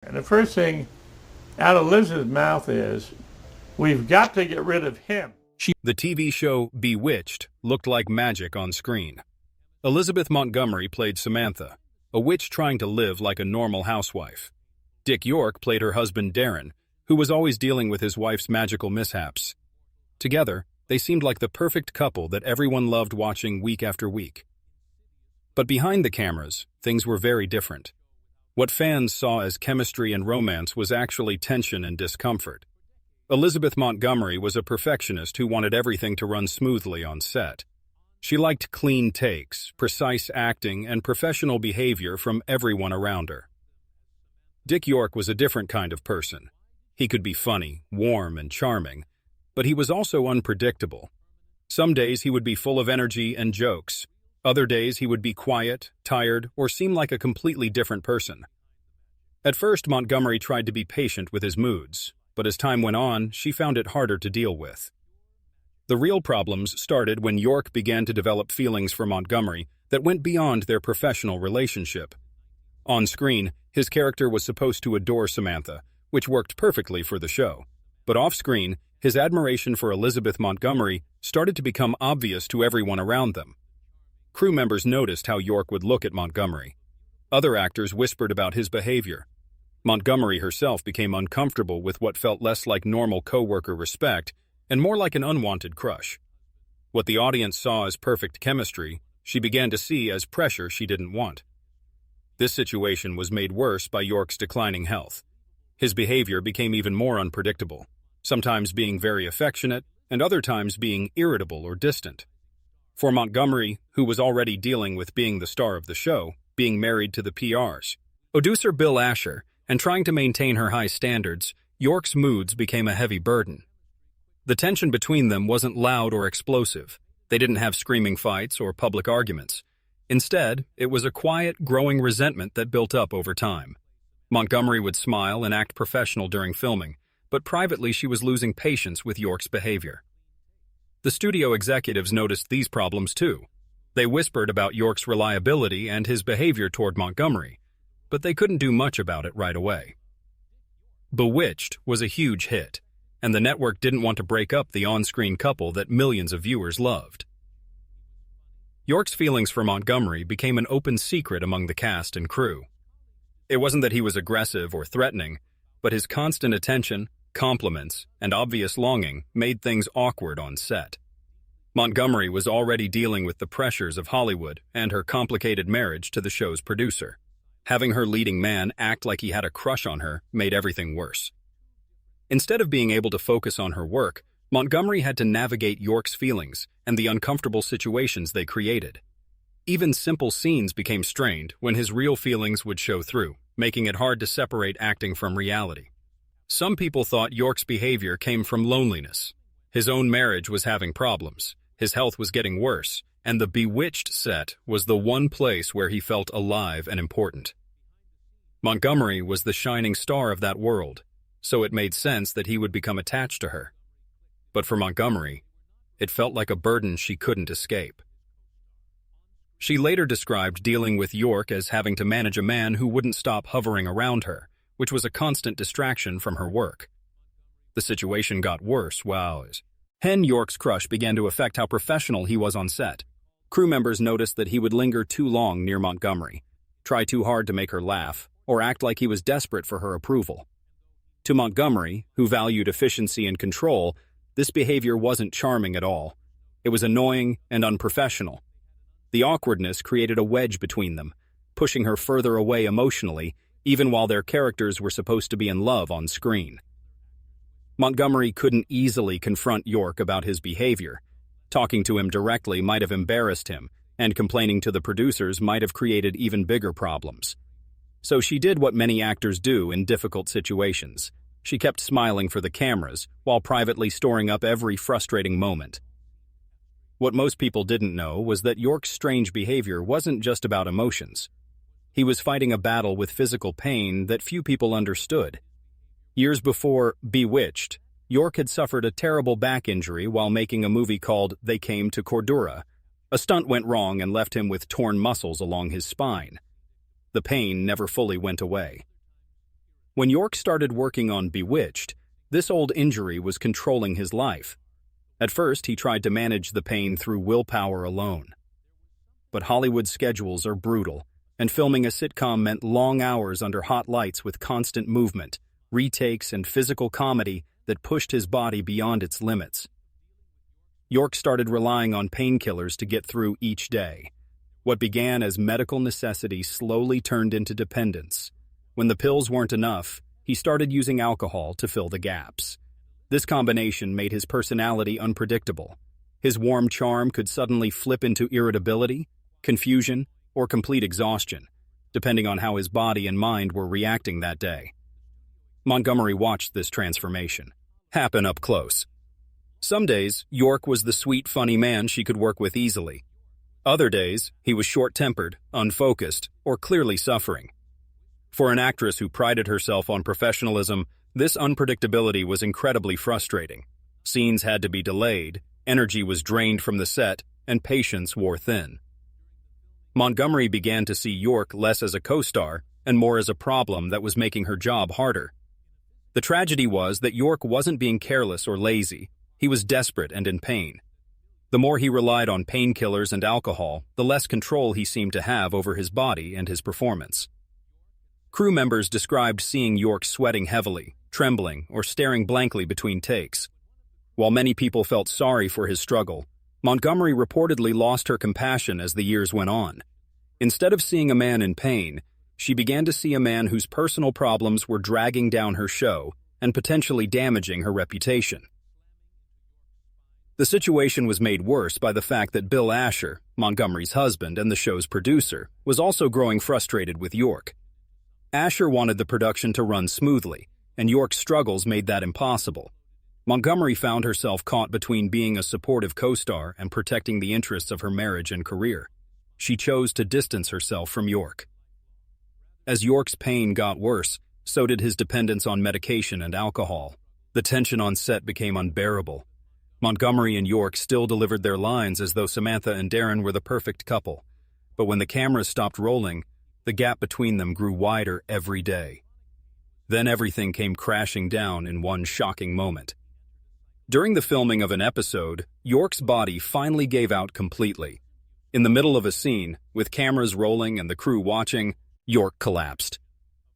And the first thing out of Liz's mouth is, we've got to get rid of him. The TV show Bewitched looked like magic on screen. Elizabeth Montgomery played Samantha, a witch trying to live like a normal housewife. Dick York played her husband Darrin, who was always dealing with his wife's magical mishaps. Together, they seemed like the perfect couple that everyone loved watching week after week. But behind the cameras, things were very different. What fans saw as chemistry and romance was actually tension and discomfort. Elizabeth Montgomery was a perfectionist who wanted everything to run smoothly on set. She liked clean takes, precise acting, and professional behavior from everyone around her. Dick York was a different kind of person. He could be funny, warm, and charming, but he was also unpredictable. Some days he would be full of energy and jokes. Other days he would be quiet, tired, or seem like a completely different person. At first, Montgomery tried to be patient with his moods, but as time went on, she found it harder to deal with. The real problems started when York began to develop feelings for Montgomery that went beyond their professional relationship. On screen, his character was supposed to adore Samantha, which worked perfectly for the show. But off-screen, his admiration for Elizabeth Montgomery started to become obvious to everyone around them. Crew members noticed how York would look at Montgomery. Other actors whispered about his behavior. Montgomery herself became uncomfortable with what felt less like normal co-worker respect and more like an unwanted crush. What the audience saw as perfect chemistry, she began to see as pressure she didn't want. This situation was made worse by York's declining health. His behavior became even more unpredictable, sometimes being very affectionate and other times being irritable or distant. For Montgomery, who was already dealing with being the star of the show, being married to the PRs, producer Bill Asher, and trying to maintain her high standards, York's moods became a heavy burden. The tension between them wasn't loud or explosive. They didn't have screaming fights or public arguments. Instead, it was a quiet, growing resentment that built up over time. Montgomery would smile and act professional during filming, but privately she was losing patience with York's behavior. The studio executives noticed these problems too. They whispered about York's reliability and his behavior toward Montgomery, but they couldn't do much about it right away. Bewitched was a huge hit, and the network didn't want to break up the on-screen couple that millions of viewers loved. York's feelings for Montgomery became an open secret among the cast and crew. It wasn't that he was aggressive or threatening, but his constant attention, compliments, and obvious longing made things awkward on set. Montgomery was already dealing with the pressures of Hollywood and her complicated marriage to the show's producer. Having her leading man act like he had a crush on her made everything worse. Instead of being able to focus on her work, Montgomery had to navigate York's feelings and the uncomfortable situations they created. Even simple scenes became strained when his real feelings would show through, making it hard to separate acting from reality. Some people thought York's behavior came from loneliness. His own marriage was having problems, his health was getting worse, and the Bewitched set was the one place where he felt alive and important. Montgomery was the shining star of that world, so it made sense that he would become attached to her. But for Montgomery, it felt like a burden she couldn't escape. She later described dealing with York as having to manage a man who wouldn't stop hovering around her, which was a constant distraction from her work. The situation got worse when York's crush began to affect how professional he was on set. Crew members noticed that he would linger too long near Montgomery, try too hard to make her laugh, or act like he was desperate for her approval. To Montgomery, who valued efficiency and control, this behavior wasn't charming at all. It was annoying and unprofessional. The awkwardness created a wedge between them, pushing her further away emotionally, even while their characters were supposed to be in love on screen. Montgomery couldn't easily confront York about his behavior. Talking to him directly might have embarrassed him, and complaining to the producers might have created even bigger problems. So she did what many actors do in difficult situations. She kept smiling for the cameras, while privately storing up every frustrating moment. What most people didn't know was that York's strange behavior wasn't just about emotions. He was fighting a battle with physical pain that few people understood. Years before Bewitched, York had suffered a terrible back injury while making a movie called They Came to Cordura. A stunt went wrong and left him with torn muscles along his spine. The pain never fully went away. When York started working on Bewitched, this old injury was controlling his life. At first, he tried to manage the pain through willpower alone. But Hollywood's schedules are brutal, and filming a sitcom meant long hours under hot lights with constant movement, retakes, and physical comedy that pushed his body beyond its limits. York started relying on painkillers to get through each day. What began as medical necessity slowly turned into dependence. When the pills weren't enough, he started using alcohol to fill the gaps. This combination made his personality unpredictable. His warm charm could suddenly flip into irritability, confusion, or complete exhaustion, depending on how his body and mind were reacting that day. Montgomery watched this transformation happen up close. Some days, York was the sweet, funny man she could work with easily. Other days, he was short-tempered, unfocused, or clearly suffering. For an actress who prided herself on professionalism, this unpredictability was incredibly frustrating. Scenes had to be delayed, energy was drained from the set, and patience wore thin. Montgomery began to see York less as a co-star and more as a problem that was making her job harder. The tragedy was that York wasn't being careless or lazy. He was desperate and in pain. The more he relied on painkillers and alcohol, the less control he seemed to have over his body and his performance. Crew members described seeing York sweating heavily, trembling, or staring blankly between takes. While many people felt sorry for his struggle, Montgomery reportedly lost her compassion as the years went on. Instead of seeing a man in pain, she began to see a man whose personal problems were dragging down her show and potentially damaging her reputation. The situation was made worse by the fact that Bill Asher, Montgomery's husband and the show's producer, was also growing frustrated with York. Asher wanted the production to run smoothly, and York's struggles made that impossible. Montgomery found herself caught between being a supportive co-star and protecting the interests of her marriage and career. She chose to distance herself from York. As York's pain got worse, so did his dependence on medication and alcohol. The tension on set became unbearable. Montgomery and York still delivered their lines as though Samantha and Darrin were the perfect couple. But when the cameras stopped rolling, the gap between them grew wider every day. Then everything came crashing down in one shocking moment. During the filming of an episode, York's body finally gave out completely. In the middle of a scene, with cameras rolling and the crew watching, York collapsed.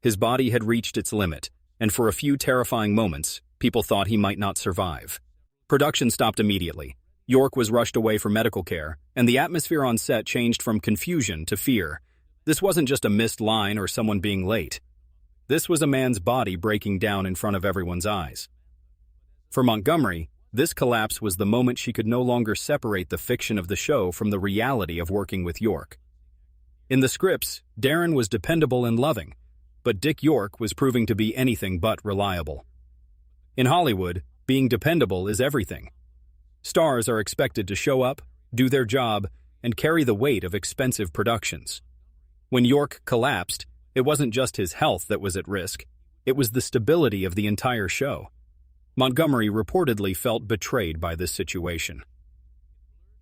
His body had reached its limit, and for a few terrifying moments, people thought he might not survive. Production stopped immediately. York was rushed away for medical care, and the atmosphere on set changed from confusion to fear. This wasn't just a missed line or someone being late. This was a man's body breaking down in front of everyone's eyes. For Montgomery, this collapse was the moment she could no longer separate the fiction of the show from the reality of working with York. In the scripts, Darrin was dependable and loving, but Dick York was proving to be anything but reliable. In Hollywood, being dependable is everything. Stars are expected to show up, do their job, and carry the weight of expensive productions. When York collapsed, it wasn't just his health that was at risk, it was the stability of the entire show. Montgomery reportedly felt betrayed by this situation.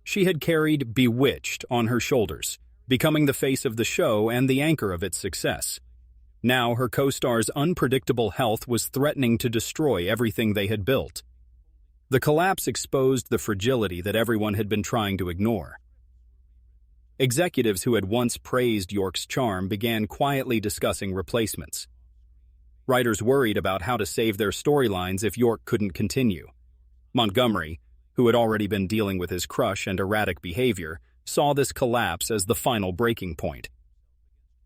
She had carried Bewitched on her shoulders, becoming the face of the show and the anchor of its success. Now her co-star's unpredictable health was threatening to destroy everything they had built. The collapse exposed the fragility that everyone had been trying to ignore. Executives who had once praised York's charm began quietly discussing replacements. Writers worried about how to save their storylines if York couldn't continue. Montgomery, who had already been dealing with his crush and erratic behavior, saw this collapse as the final breaking point.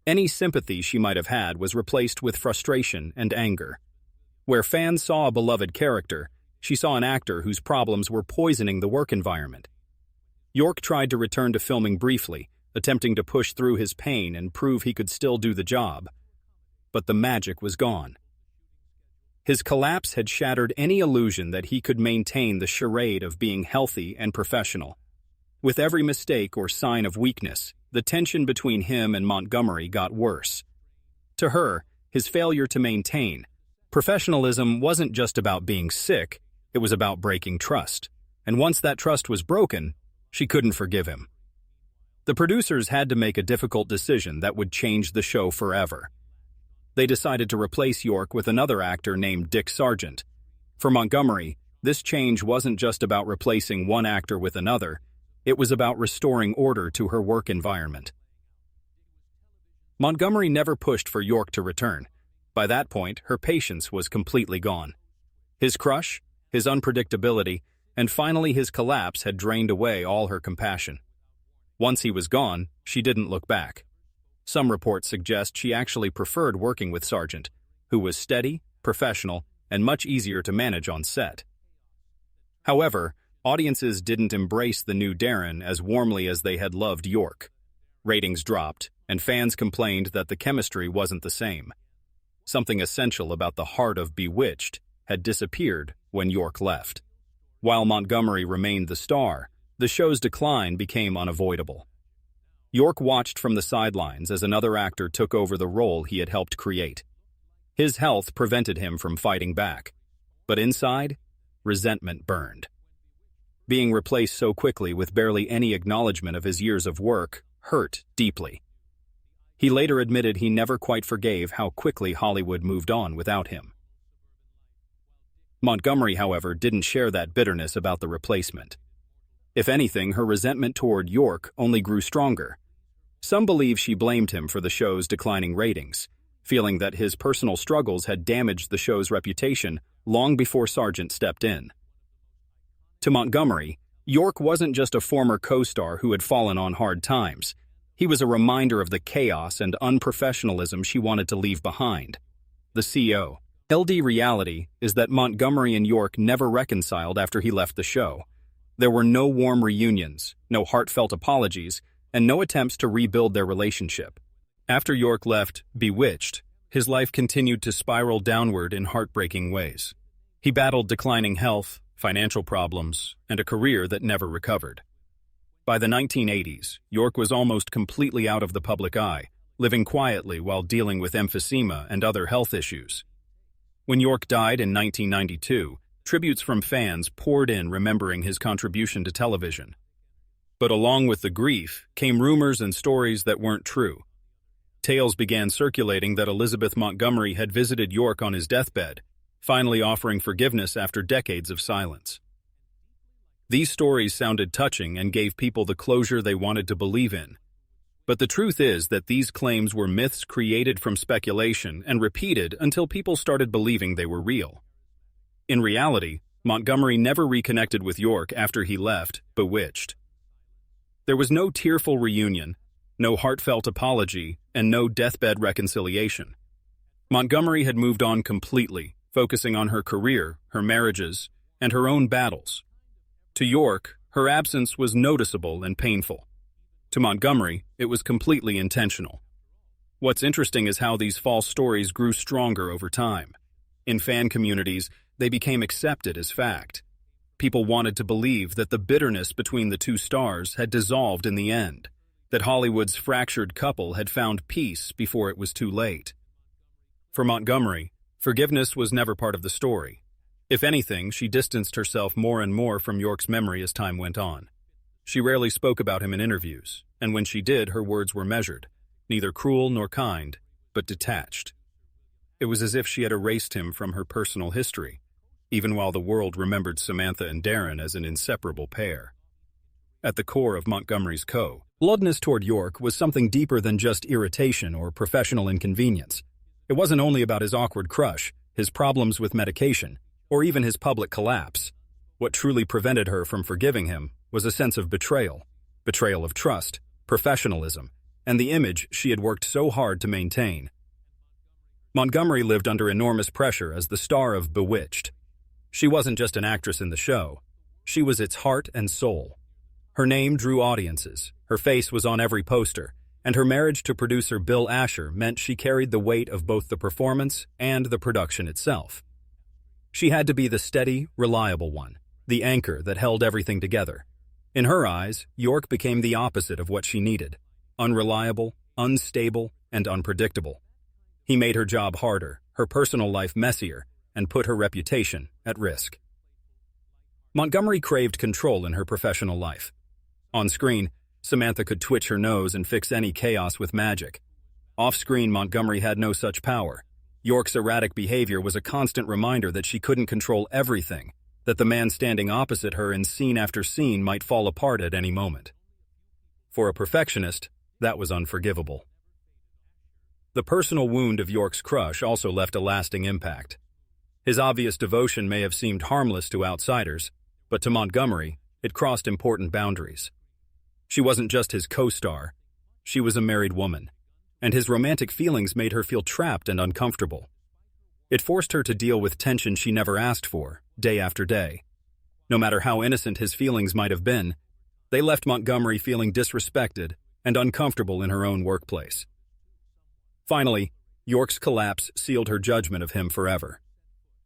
Any sympathy she might have had was replaced with frustration and anger. Where fans saw a beloved character, she saw an actor whose problems were poisoning the work environment. York tried to return to filming briefly, attempting to push through his pain and prove he could still do the job. But the magic was gone. His collapse had shattered any illusion that he could maintain the charade of being healthy and professional. With every mistake or sign of weakness, the tension between him and Montgomery got worse. To her, his failure to maintain professionalism wasn't just about being sick, it was about breaking trust. And once that trust was broken, she couldn't forgive him. The producers had to make a difficult decision that would change the show forever. they decided to replace York with another actor named Dick Sargent. For Montgomery, this change wasn't just about replacing one actor with another, it was about restoring order to her work environment. Montgomery never pushed for York to return. By that point, her patience was completely gone. His crush, his unpredictability, and finally his collapse had drained away all her compassion. Once he was gone, she didn't look back. Some reports suggest she actually preferred working with Sargent, who was steady, professional, and much easier to manage on set. However, audiences didn't embrace the new Darrin as warmly as they had loved York. Ratings dropped, and fans complained that the chemistry wasn't the same. Something essential about the heart of Bewitched had disappeared when York left. While Montgomery remained the star, the show's decline became unavoidable. York watched from the sidelines as another actor took over the role he had helped create. His health prevented him from fighting back, but inside, resentment burned. Being replaced so quickly with barely any acknowledgement of his years of work hurt deeply. He later admitted he never quite forgave how quickly Hollywood moved on without him. Montgomery, however, didn't share that bitterness about the replacement. If anything, her resentment toward York only grew stronger. Some believe she blamed him for the show's declining ratings, feeling that his personal struggles had damaged the show's reputation long before Sargent stepped in. To Montgomery, York wasn't just a former co-star who had fallen on hard times. He was a reminder of the chaos and unprofessionalism she wanted to leave behind. The CO. LD reality is that Montgomery and York never reconciled after he left the show. There were no warm reunions, no heartfelt apologies, and no attempts to rebuild their relationship. After York left Bewitched, his life continued to spiral downward in heartbreaking ways. He battled declining health, financial problems, and a career that never recovered. By the 1980s, York was almost completely out of the public eye, living quietly while dealing with emphysema and other health issues. When York died in 1992, tributes from fans poured in remembering his contribution to television. But along with the grief came rumors and stories that weren't true. Tales began circulating that Elizabeth Montgomery had visited York on his deathbed, finally offering forgiveness after decades of silence. These stories sounded touching and gave people the closure they wanted to believe in. But the truth is that these claims were myths created from speculation and repeated until people started believing they were real. In reality, Montgomery never reconnected with York after he left Bewitched. There was no tearful reunion, no heartfelt apology, and no deathbed reconciliation. Montgomery had moved on completely, focusing on her career, her marriages, and her own battles. To York, her absence was noticeable and painful. To Montgomery, it was completely intentional. What's interesting is how these false stories grew stronger over time. In fan communities, they became accepted as fact. People wanted to believe that the bitterness between the two stars had dissolved in the end, that Hollywood's fractured couple had found peace before it was too late. For Montgomery, forgiveness was never part of the story. If anything, she distanced herself more and more from York's memory as time went on. She rarely spoke about him in interviews, and when she did, her words were measured, neither cruel nor kind, but detached. It was as if she had erased him from her personal history, even while the world remembered Samantha and Darrin as an inseparable pair. At the core of Montgomery's coldness toward York was something deeper than just irritation or professional inconvenience. It wasn't only about his awkward crush, his problems with medication, or even his public collapse. What truly prevented her from forgiving him was a sense of betrayal of trust, professionalism, and the image she had worked so hard to maintain. Montgomery lived under enormous pressure as the star of Bewitched. She wasn't just an actress in the show. She was its heart and soul. Her name drew audiences, her face was on every poster, and her marriage to producer Bill Asher meant she carried the weight of both the performance and the production itself. She had to be the steady, reliable one, the anchor that held everything together. In her eyes, York became the opposite of what she needed: unreliable, unstable, and unpredictable. He made her job harder, her personal life messier, and put her reputation at risk. Montgomery craved control in her professional life. On screen, Samantha could twitch her nose and fix any chaos with magic. Off-screen, Montgomery had no such power. York's erratic behavior was a constant reminder that she couldn't control everything, that the man standing opposite her in scene after scene might fall apart at any moment. For a perfectionist, that was unforgivable. The personal wound of York's crush also left a lasting impact. His obvious devotion may have seemed harmless to outsiders, but to Montgomery, it crossed important boundaries. She wasn't just his co-star, she was a married woman, and his romantic feelings made her feel trapped and uncomfortable. It forced her to deal with tension she never asked for, day after day. No matter how innocent his feelings might have been, they left Montgomery feeling disrespected and uncomfortable in her own workplace. Finally, York's collapse sealed her judgment of him forever.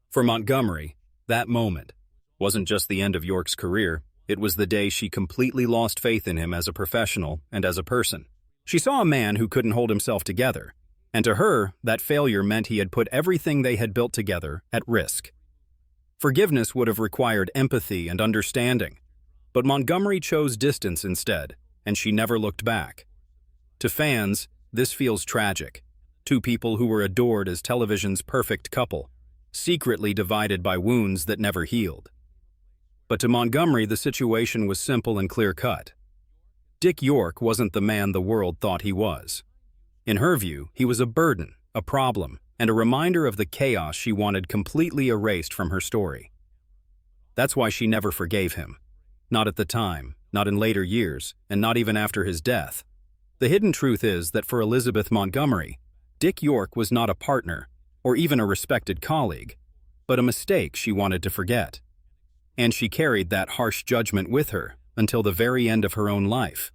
For Montgomery, that moment wasn't just the end of York's career, it was the day she completely lost faith in him as a professional and as a person. She saw a man who couldn't hold himself together, and to her, that failure meant he had put everything they had built together at risk. Forgiveness would have required empathy and understanding, but Montgomery chose distance instead, and she never looked back. To fans, this feels tragic. Two people who were adored as television's perfect couple, secretly divided by wounds that never healed. But to Montgomery, the situation was simple and clear-cut. Dick York wasn't the man the world thought he was. In her view, he was a burden, a problem, and a reminder of the chaos she wanted completely erased from her story. That's why she never forgave him. Not at the time, not in later years, and not even after his death. The hidden truth is that for Elizabeth Montgomery, Dick York was not a partner, or even a respected colleague, but a mistake she wanted to forget. And she carried that harsh judgment with her until the very end of her own life.